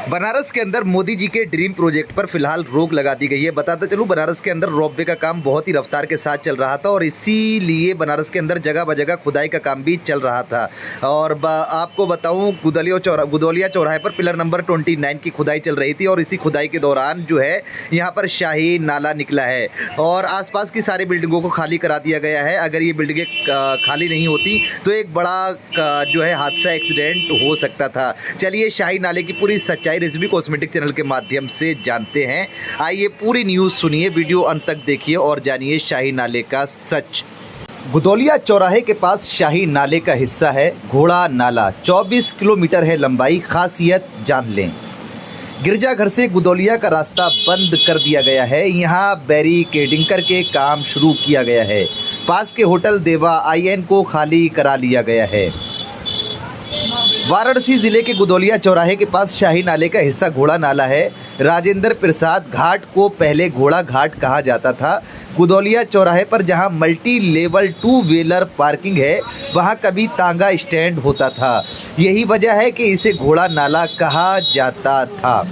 बनारस के अंदर मोदी जी के ड्रीम प्रोजेक्ट पर फिलहाल रोक लगा दी गई है। बताता चलूं, बनारस के अंदर रोपवे का काम बहुत ही रफ्तार के साथ चल रहा था और इसीलिए बनारस के अंदर जगह बजगह खुदाई का काम भी चल रहा था। और आपको बताऊं, गुदौलिया चौराहे पर पिलर नंबर 29 की खुदाई चल रही थी और इसी खुदाई के दौरान जो है यहाँ पर शाही नाला निकला है और आसपास की सारी बिल्डिंगों को खाली करा दिया गया है। अगर ये बिल्डिंगें खाली नहीं होती तो एक बड़ा जो है हादसा, एक्सीडेंट हो सकता था। चलिए शाही नाले की पूरी सच्चाई रेसिपी कॉस्मेटिक चैनल के माध्यम से जानते हैं। आइए पूरी न्यूज़ सुनिए, वीडियो अंत तक देखिए और जानिए शाही नाले का सच। गुदौलिया चौराहे के पास शाही नाले का हिस्सा है घोड़ा नाला। 24 किलोमीटर है लंबाई। खासियत जान लें। गिरजाघर से गुदौलिया का रास्ता बंद कर दिया गया है। यहाँ बैरिकेडिंग करके काम शुरू किया गया है। पास के होटल देवा आईएन को खाली करा लिया गया है। वाराणसी जिले के गुदौलिया चौराहे के पास शाही नाले का हिस्सा घोड़ा नाला है। राजेंद्र प्रसाद घाट को पहले घोड़ा घाट कहा जाता था। गुदौलिया चौराहे पर जहां मल्टी लेवल 2 व्हीलर पार्किंग है, वहां कभी तांगा स्टैंड होता था। यही वजह है कि इसे घोड़ा नाला कहा जाता था।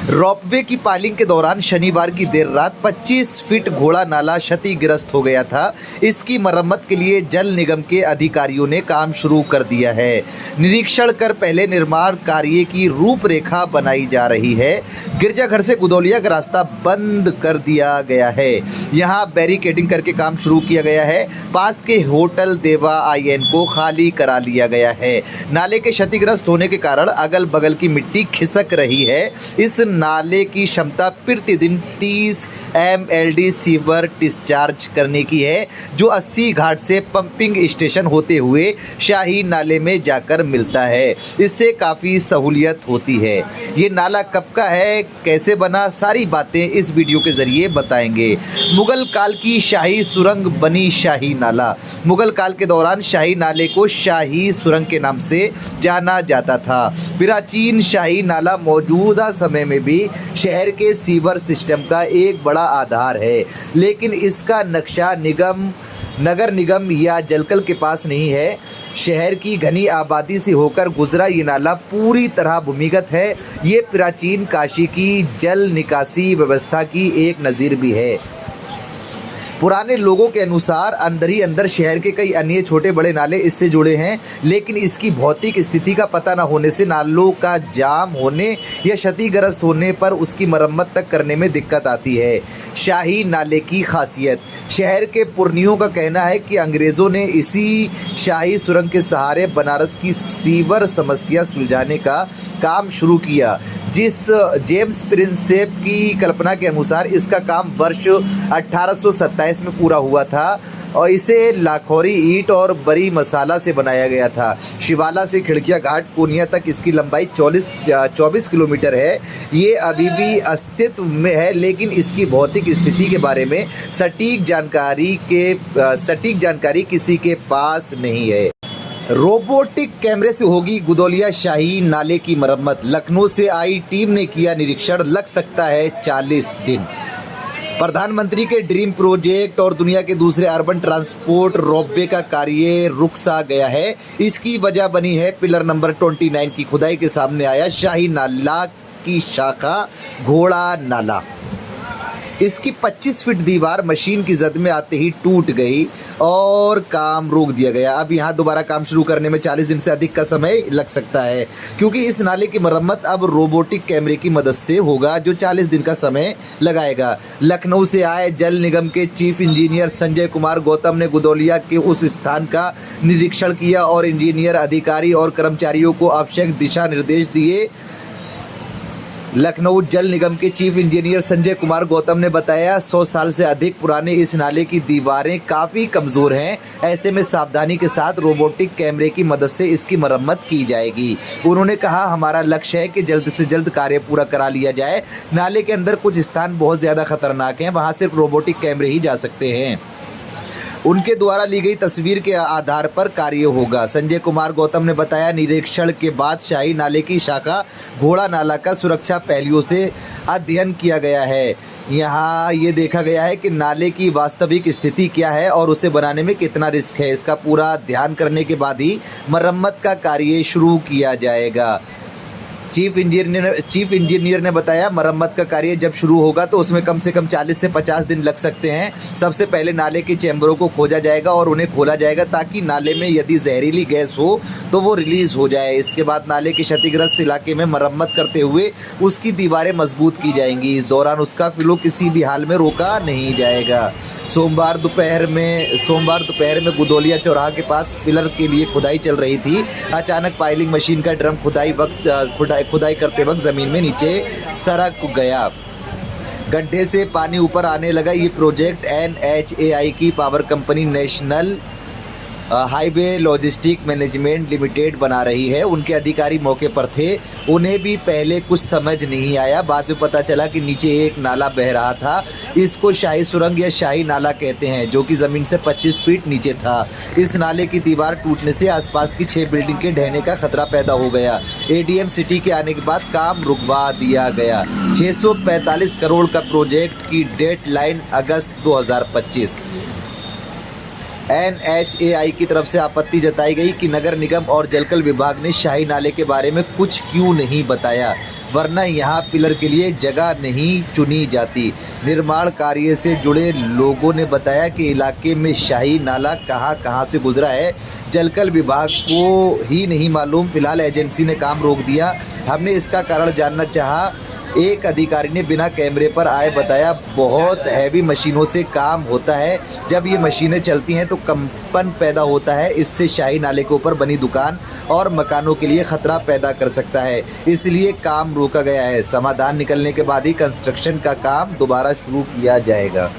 रोपवे की पालिंग के दौरान शनिवार की देर रात 25 फीट घोड़ा नाला क्षतिग्रस्त हो गया था। इसकी मरम्मत के लिए जल निगम के अधिकारियों ने काम शुरू कर दिया है। निरीक्षण कर पहले निर्माण कार्य की रूपरेखा बनाई जा रही है। गिरजाघर से गुदौलिया का रास्ता बंद कर दिया गया है। यहाँ बैरिकेडिंग करके काम शुरू किया गया है। पास के होटल देवा आईएन को खाली करा लिया गया है। नाले के क्षतिग्रस्त होने के कारण अगल बगल की मिट्टी खिसक रही है। इस नाले की क्षमता प्रतिदिन 30 MLD सीवर डिस्चार्ज करने की है, जो 80 घाट से पंपिंग स्टेशन होते हुए शाही नाले में जाकर मिलता है। इससे काफ़ी सहूलियत होती है। ये नाला कब का है, कैसे बना, सारी बातें इस वीडियो के ज़रिए बताएंगे। मुगल काल की शाही सुरंग बनी शाही नाला। मुगल काल के दौरान शाही नाले को शाही सुरंग के नाम से जाना जाता था। प्राचीन शाही नाला मौजूदा समय में भी शहर के सीवर सिस्टम का एक बड़ा आधार है, लेकिन इसका नक्शा नगर निगम या जलकल के पास नहीं है। शहर की घनी आबादी से होकर गुजरा ये नाला पूरी तरह भूमिगत है। ये प्राचीन काशी की जल निकासी व्यवस्था की एक नज़ीर भी है। पुराने लोगों के अनुसार अंदर ही अंदर शहर के कई अन्य छोटे बड़े नाले इससे जुड़े हैं, लेकिन इसकी भौतिक स्थिति का पता न होने से नालों का जाम होने या क्षतिग्रस्त होने पर उसकी मरम्मत तक करने में दिक्कत आती है। शाही नाले की खासियत। शहर के पुरनियों का कहना है कि अंग्रेज़ों ने इसी शाही सुरंग के सहारे बनारस की सीवर समस्या सुलझाने का काम शुरू किया। जिस जेम्स प्रिंसेप की कल्पना के अनुसार इसका काम वर्ष 1827 में पूरा हुआ था और इसे लाखौरी ईंट और बरी मसाला से बनाया गया था। शिवाला से खिड़किया घाट पूर्णिया तक इसकी लंबाई 24 किलोमीटर है। ये अभी भी अस्तित्व में है, लेकिन इसकी भौतिक स्थिति के बारे में सटीक जानकारी किसी के पास नहीं है। रोबोटिक कैमरे से होगी गुदौलिया शाही नाले की मरम्मत। लखनऊ से आई टीम ने किया निरीक्षण। लग सकता है 40 दिन। प्रधानमंत्री के ड्रीम प्रोजेक्ट और दुनिया के दूसरे अर्बन ट्रांसपोर्ट रोपवे का कार्य रुक सा गया है। इसकी वजह बनी है पिलर नंबर 29 की खुदाई के सामने आया शाही नाला की शाखा घोड़ा नाला। इसकी 25 फीट दीवार मशीन की जद में आते ही टूट गई और काम रोक दिया गया। अब यहाँ दोबारा काम शुरू करने में 40 दिन से अधिक का समय लग सकता है, क्योंकि इस नाले की मरम्मत अब रोबोटिक कैमरे की मदद से होगा, जो 40 दिन का समय लगाएगा। लखनऊ से आए जल निगम के चीफ इंजीनियर संजय कुमार गौतम ने गुदौलिया के उस स्थान का निरीक्षण किया और इंजीनियर अधिकारी और कर्मचारियों को आवश्यक दिशा निर्देश दिए। लखनऊ जल निगम के चीफ इंजीनियर संजय कुमार गौतम ने बताया, 100 साल से अधिक पुराने इस नाले की दीवारें काफ़ी कमज़ोर हैं। ऐसे में सावधानी के साथ रोबोटिक कैमरे की मदद से इसकी मरम्मत की जाएगी। उन्होंने कहा, हमारा लक्ष्य है कि जल्द से जल्द कार्य पूरा करा लिया जाए। नाले के अंदर कुछ स्थान बहुत ज़्यादा खतरनाक हैं, वहाँ सिर्फ रोबोटिक कैमरे ही जा सकते हैं। उनके द्वारा ली गई तस्वीर के आधार पर कार्य होगा। संजय कुमार गौतम ने बताया, निरीक्षण के बाद शाही नाले की शाखा घोड़ा नाला का सुरक्षा पहलुओं से अध्ययन किया गया है। यहाँ ये देखा गया है कि नाले की वास्तविक स्थिति क्या है और उसे बनाने में कितना रिस्क है। इसका पूरा ध्यान करने के बाद ही मरम्मत का कार्य शुरू किया जाएगा। चीफ इंजीनियर ने बताया मरम्मत का कार्य जब शुरू होगा तो उसमें कम से कम 40 से 50 दिन लग सकते हैं। सबसे पहले नाले के चैम्बरों को खोजा जाएगा और उन्हें खोला जाएगा ताकि नाले में यदि जहरीली गैस हो तो वो रिलीज़ हो जाए। इसके बाद नाले के क्षतिग्रस्त इलाके में मरम्मत करते हुए उसकी दीवारें मजबूत की जाएंगी। इस दौरान उसका फ्लो किसी भी हाल में रोका नहीं जाएगा। सोमवार दोपहर में गुदौलिया चौराहा के पास पिलर के लिए खुदाई चल रही थी। अचानक पाइलिंग मशीन का ड्रम खुदाई करते वक्त ज़मीन में नीचे सरक गया। गड्ढे से पानी ऊपर आने लगा। ये प्रोजेक्ट NHAI की power company national highway logistic management limited बना रही है। उनके अधिकारी मौके पर थे। उन्हें भी पहले कुछ समझ नहीं आया। बाद में पता चला कि नीचे एक नाला बह रहा था। इसको शाही सुरंग या शाही नाला कहते हैं, जो कि ज़मीन से 25 फीट नीचे था। इस नाले की दीवार टूटने से आसपास की 6 बिल्डिंग के ढहने का खतरा पैदा हो गया। ADM सिटी के आने के बाद काम रुकवा दिया गया। 645 करोड़ का प्रोजेक्ट की डेडलाइन अगस्त 2025। NHAI की तरफ से आपत्ति जताई गई कि नगर निगम और जलकल विभाग ने शाही नाले के बारे में कुछ क्यों नहीं बताया, वरना यहाँ पिलर के लिए जगह नहीं चुनी जाती। निर्माण कार्य से जुड़े लोगों ने बताया कि इलाके में शाही नाला कहाँ से गुजरा है, जलकल विभाग को ही नहीं मालूम। फिलहाल एजेंसी ने काम रोक दिया। हमने इसका कारण जानना चाहा। एक अधिकारी ने बिना कैमरे पर आए बताया, बहुत हैवी मशीनों से काम होता है। जब ये मशीनें चलती हैं तो कंपन पैदा होता है। इससे शाही नाले के ऊपर बनी दुकान और मकानों के लिए खतरा पैदा कर सकता है, इसलिए काम रोका गया है। समाधान निकलने के बाद ही कंस्ट्रक्शन का काम दोबारा शुरू किया जाएगा।